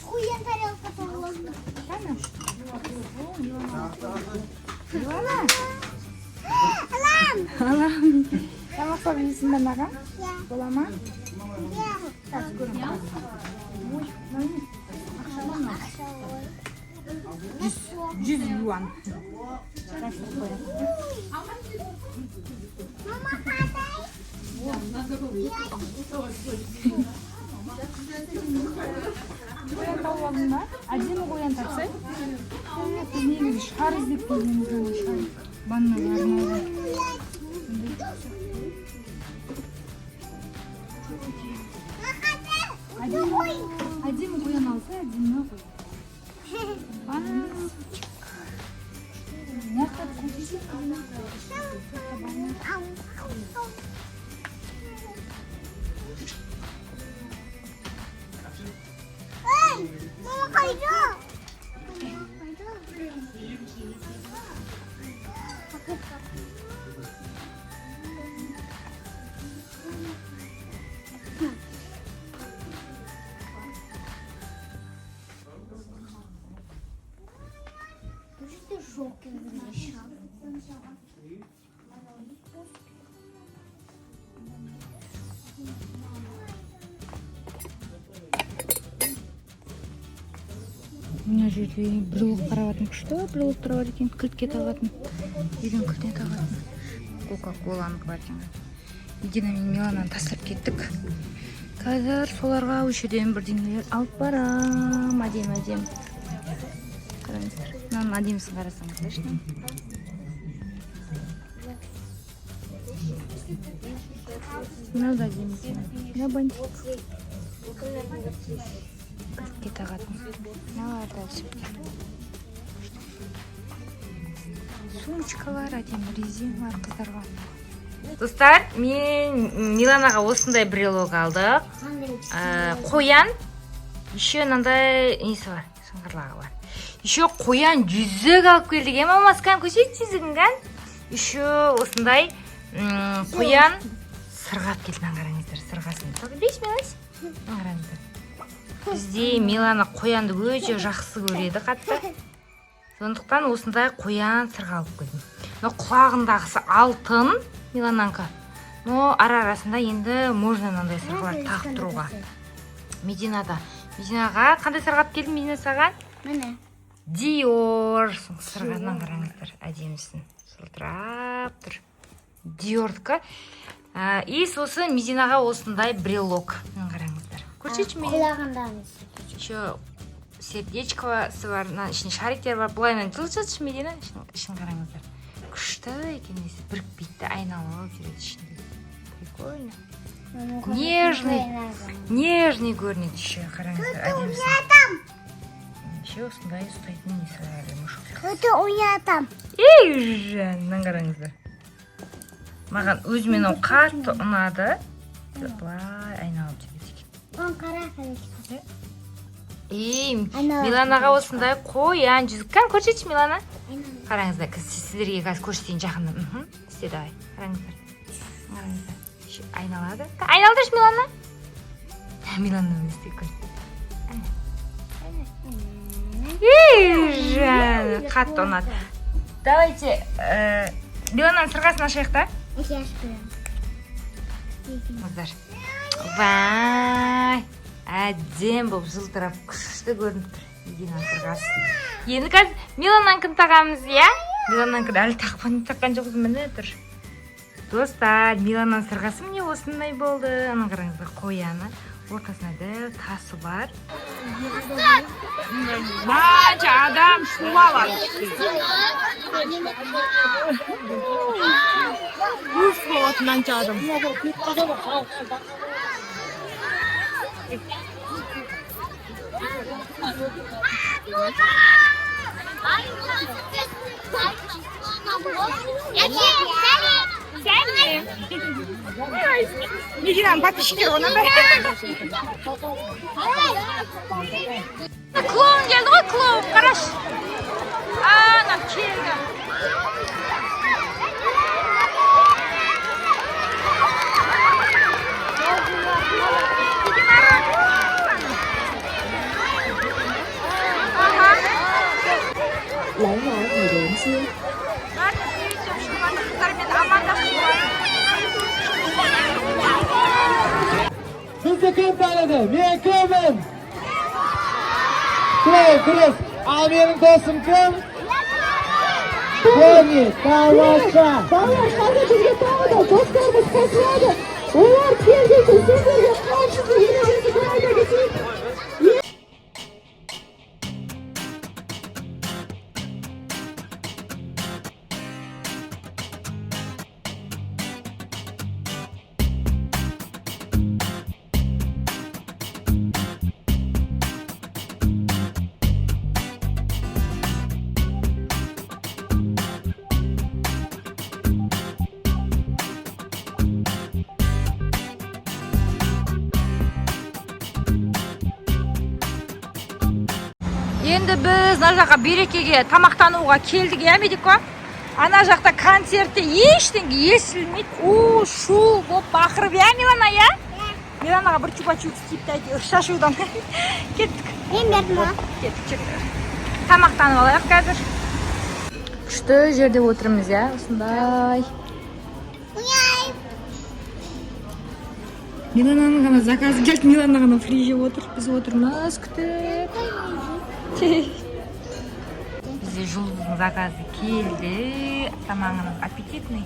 Хуя тарелка положена. Алам. Тамақ бересің бе маған? Бола ма? Жүз юан. Мама, қадай. Қоян тауып алдың ба? Әдемі қоян тапсай? Біз негізі шар іздеп келгенбіз ана шар. Ваннаға арналған. Әдемі қоян алса, әдемі қоян. Мыяқта көшесек қылына Мама, қайда? Что шоки решал? Мына жерде брелок қараватым. Күшті брелок тұрар екен. Кілтке тағатын. Үйдің кілтіне тағатын. Кока-коланың бар екен. Едина мен Милананы тастап кеттік. Қазір соларға өшеден бірдеңелер алып барам. Әдем. Қараңыздар. Мынаның әдемісін қарасаңыздаршы. Мынау да әдемісі. Мына бантик. Кілтке тағатын. Мыналар да өсіпті. Сумочкалар әдемі, резиналар қыздарға. Достар, мен Миланаға осындай брелок алдық. Қоян. Еще мынандай несі бар, сыңғырлағы бар. Еще қоян жүзік алып келдік. Мамаскан көсет жүзігінген. Еще осындай қоян сырғап келді. Қараңыздар, сырғасын. Білесіз бе? Қараңыздар. Бізде Милана қоянды өте жақсы көреді қатты. Сондықтан осындай қоян сырға алып келдім. Құлағындағысы алтын Милананка. Ара-арасында енді можно мынандай сырғалар тағып тұруға. Мединаға қандай сырғап келдім Медина саған? Міне. Диор сырғаннан қараңыздар, әдемісін. Сылдырап тұр. Диордқа. И сосын Мединаға осындай брелок. Қараңыздар. Көрсетші Медина. Құлағындамыз. Еще сердечкосы бар, ішіне шариктер бар. Бұлайынан жылжатшы Медина, ішін қараңыздар. Күшті екен есі, бірікпейді, айналып жүреді ішінде. Прикольно. Нежный көрінеді еще, қараңыздар, әдемісін. Еще осындай ұстайтын несі бар, мұшық. Көті ұятам. Ей, жанынан қараңыздар. Маған өзімен ол қатты ұнады. Бұлай айналып жүреді екен. Он қара қалешкі. Миланаға осындай қоян жүзік. Көрсетші Милана. Қараңыздар, сіздерге қазір көрсетейін жақында. Істе давай. Қараңыздар. Айналады. Айналдыршы Милана. Милана істе көр. Жаны, қатты ұнады. Давайте Милананың сырғасын ашайық та. Қыздар. Вай. Әдем болып жылтырап күшті көрініп тұр. Мединаның сырғасы. Енді қазір Милананкін тағамыз, иә? Милананкін әлі таққан жоқпыз, міне тұр. Достар, Милананың сырғасы міне осындай болды. Ана қараңыздар, қояны. Ортасына да тасы бар. Қанша адам шулалар. Үш болады мынанша адам. Мединаның подписчиктері онан ба? Клоун келді ғой, клоун, қараш. Анам келді. kim tanıdı? Men kimim? Kırız. Al benim dostum kim? Tony, Tavaşa. Bağlaşlarda bizge tağda dostlarımız kaçmadı. Onlar geldiyse sizlerge karşısı yeneceğiz. Buraya geçin. Енді біз ана жаққа берекеге тамақтануға келдік, иә Медико? Ана жақта концертте ештеңе естілмейді. У, шу болып бақырып, иә Милана, иә? Миланаға бір чупа-чупс типті әйтеуір шашудан. Кеттік. Мен бердім ма? Кеттік, жүр. Тамақтанып алайық қазір. Күшті жерде отырмыз, иә? Осындай. Уяй. Милананың ғана заказы келді, Милана ғана фриже отыр. Біз отырмыз, күтіп. Бізде жұлдыздың заказы келді. Тамағының аппетитный,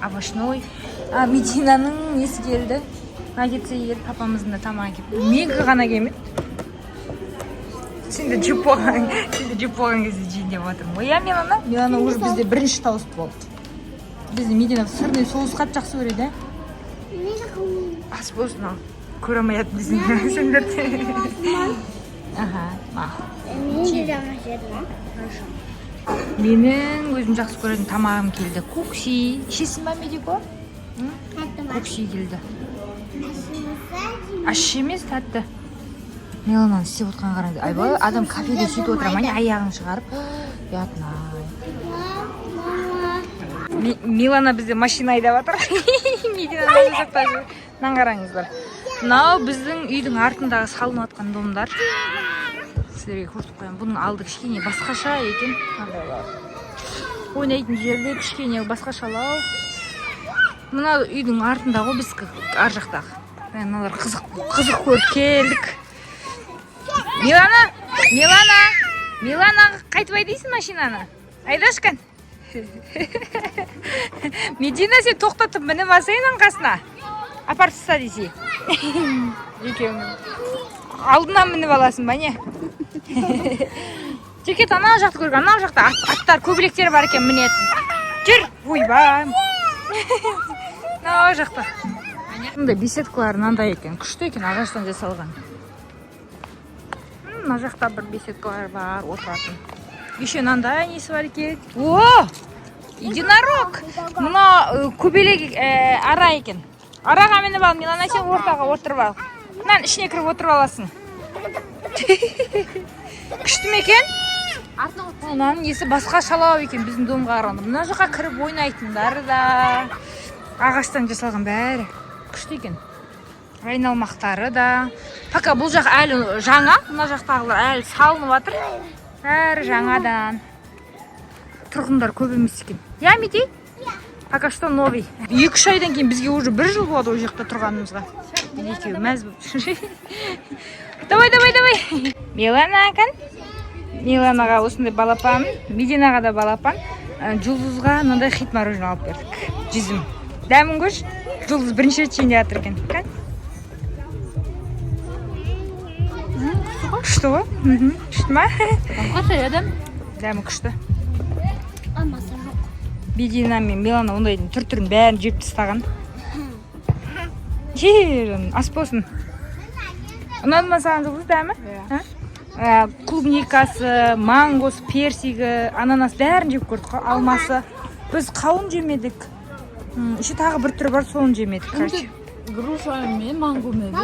овощной. Мединаның несі келді. Наггетсы егер папамыздың да тамағы келді. Мега ғана келмеді. Сен де жеп болған кезде жейін деп отырмын. Ой, Милана? Милана уже бізде бірінші тауысып болды. Бізде Медина сырный соус қатты жақсы көреді. Ас болсын ал. Көре алмайатып біздің сендерді. Аха, мақұл. Мен де жаңа жердім. Менің өзім жақсы көретін тамағым келді. Кукси. Ішесің ба, Медико? Кукси келді. Ащы емес, тәтті. Милананы істеп отқан қараңыз. Айбай, адам кафеде сөйтіп отыра ма, аяғын шығарып. Ятнай. Милана бізде машина айдап жатыр. Мединаны өз жақта жүр. Мынаны қараңыздар. Мынау біздің үйдің артындағы салынып жатқан домдар. Сіздерге көрсетіп қоямын. Бұның алды кішкене басқаша екен. Ойнайтын жерде кішкене басқашалау. Мына үйдің артындағы біз ар жақтағы. Мыналар қызық көріп келдік. Милана қайтып дейсің машинаны? Айдашқан. Медина сен тоқтатып мініп алсайын қасына. Апарып тастады десе. Алдынан мініп аласың ба, не? Жекет ана жақты көрген, ана жақта аттар көбелектер бар екен мінетін. Жүр, ойбай. Ана жақта. Мұнда беседкалар мынандай екен, күшті екен, ағаштан жасалған. Мына жақта бір беседкалар бар, отыратын. Еще мынандай несі бар екен. О! Единорог! Мына көбелек ара екен. Араға мініп ал, Милана сен ортаға отырып ал. Мынан ішіне кіріп отырып аласың. Күшті ме екен? Мынаның несі басқа шалау екен біздің домға қарағанда. Мына жаққа кіріп ойнайтындары да. Ағаштан жасалған бәрі. Күшті екен. Айналмақтары да. Пока бұл жақ әлі жаңа. Мына жақтағылар әлі салынып жатыр. Бәрі жаңадан. Тұрғындар көп емес екен. Я, Медей? Пока что новый. 2-3 айдан кейін бізге уже 1 жыл болады ол жақта тұрғанымызға. Екеуі мәз болып. Давай. Милана кән? Миланаға осындай балапан, Мединаға да балапан, Жұлдызға мынандай хит мороженое алып бердік. 100. Дәмін көш? Жұлдыз бірінші рет жейін деп жатыр екен. Кән? Күшті ғой? Күшті ма? Дәмі күшті. Алмасы жоқ. Медина мен Милана ондайдың түр-түрін бәрін жеп тастаған. Ас болсын. Ұнады ма саған Жұлдыз дәмі? Клубникасы, мангос, персигі, ананас бәрін жеп көрдік. Алмасы. Біз қауын жемедік. Еще тағы бір түрі бар, соны жемедік. Груша мен, манго мен.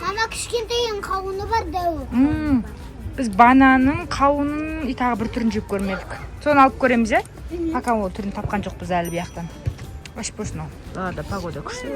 Мама кішкентайын қауыны бар дәуі. Біз бананын, қауынын, тағы бір түрін жеп көрмедік. Соны алып көреміз, е? Пока ол түрін тапқан жоқ біз әлі бияқтан. Аш болсын ол. Да, погода күшті.